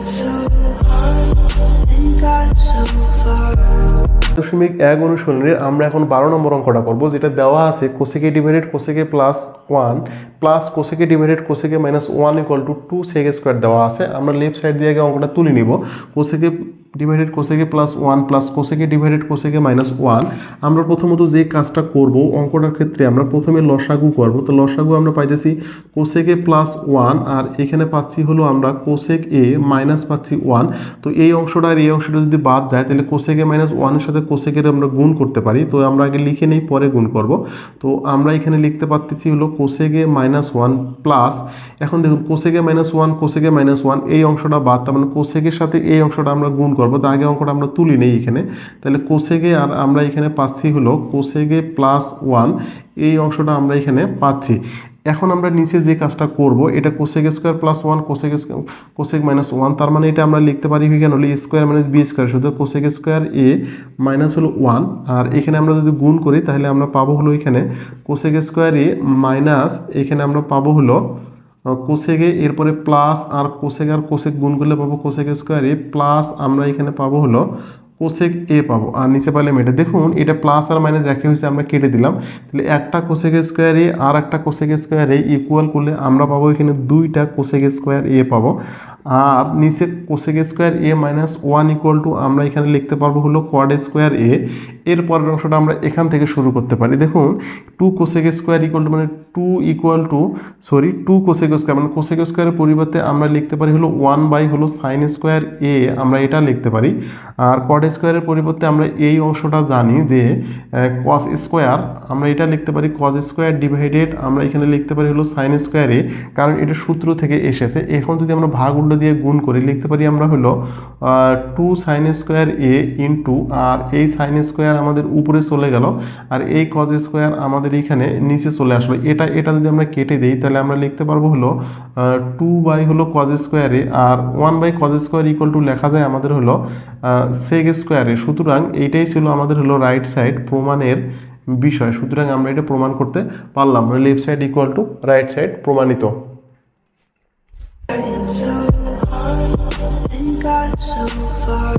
.1 অনুশীলনের আমরা এখন 12 নম্বর অঙ্কটা করব, যেটা দেওয়া আছে cosec A divided cosec A plus 1 plus cosec A divided cosec A minus 1 equal to 2 sec square দেওয়া আছে। আমরা লেফট সাইড দিয়ে আগে অঙ্কটা তুলে নিব। Cosec divided cosec A plus 1 plus cosec A divided cosec A minus 1। আমরা প্রথমত যে কাজটা করব অঙ্কটার ক্ষেত্রে আমরা প্রথমে লসাগু করব। তো লসাগু আমরা পাইতেছি কোসেকে প্লাস 1 আর এখানে পাচ্ছি হলো আমরা কোসেক এ মাইনাস পাচ্ছি 1। তো এই অংশটা আর এই অংশটা যদি বাদ যায় তাহলে কোসেকে মাইনাস 1 এর সাথে কোসেকের আমরা গুণ করতে পারি। তো আমরা আগে লিখে নেই, পরে গুণ করব। তো আমরা এখানে লিখতে পারতেছি হলো কোসেকে মাইনাস 1 প্লাস, এখন দেখুন কোসেকে মাইনাস 1 কোসেকে মাইনাস 1 এই অংশটা বাদ, তার মানে কোসেকের সাথে এই অংশটা আমরা গুণ করব। তো আগে অঙ্কটা আমরা তুলি নেই এখানে, তাহলে কোসেকে আর আমরা এখানে পাচ্ছি হলো কোসেকে প্লাস 1 এই অংশটা আমরা এখানে পাচ্ছি। এখন আমরা নিচে যে কাজটা করব এটা cosec square plus 1 cosec minus 1, তার মানে এটা আমরা লিখতে পারি কেন হলো এ স্কোয়ার মাইনাস বি স্কোয়ার, শুধু কোসেক স্কোয়ার এ মাইনাস হলো 1। আর এখানে আমরা যদি গুণ করি তাহলে আমরা পাবো হলো এখানে কোসেক স্কোয়ার এ মাইনাস এখানে আমরা পাবো হলো কোসেকে, এরপরে প্লাস আর কোসেক গুণ করলে পাবো কোসেক স্কোয়ার এ প্লাস আমরা এখানে পাবো হলো কোসেক এ পাবো। আর নিচে পাইলাম এটা, দেখুন এটা প্লাস আর মাইনাস একই হয়েছে, আমরা কেটে দিলাম। তাহলে একটা কোসেক স্কোয়ার এ আর একটা কোসেক স্কোয়ার এ ইকুয়াল করলে আমরা পাবো এখানে দুইটা কোসেক স্কোয়ার এ পাবো। আর নিচে কোসেক স্কোয়ার এ মাইনাস 1 ইকুয়াল টু আমরা এখানে লিখতে পারবো হলো কোয়াড স্কোয়ার এ। এর পরের অংশটা আমরা এখান থেকে শুরু করতে পারি। দেখুন 2 কোসেক স্কোয়ার ইকুয়াল টু মানে 2 কোসেক স্কোয়ার মানে কোসেক স্কোয়ারের পরিবর্তে আমরা লিখতে পারি হলো 1 বাই হলো সাইন স্কোয়ার এ, আমরা এটা লিখতে পারি। আর কোয়াড স্কোয়ারের পরিবর্তে আমরা এই অংশটা জানি যে কস স্কোয়ার, আমরা এটা লিখতে পারি কস স্কোয়ার ডিভাইডেড আমরা এখানে লিখতে পারি হলো সাইন স্কোয়ার এ, কারণ এটা সূত্র থেকে এসেছে। এখন যদি আমরা ভাগ উল্টো দিয়ে গুণ করি লিখতে পারি আমরা হলো 2 সাইন স্কোয়ার এ ইন্টু, আর এই সাইন স্কোয়ার আমাদের উপরে চলে গেল আর এই কজ স্কোয়ার আমাদের এখানে নিচে চলে আসলো। এটা যদি আমরা কেটে দিই তাহলে আমরা লিখতে পারবো হলো 2 বাই হলো কজ স্কোয়ার এ আর 1 by cos square equal to লেখা যায় আমাদের হলো সেক স্কোয়ারে। সুতরাং এইটাই ছিল আমাদের হলো রাইট সাইড প্রমাণের বিষয়। সুতরাং আমরা এটা প্রমাণ করতে পারলাম, left side equal to right side প্রমাণিত। got so far.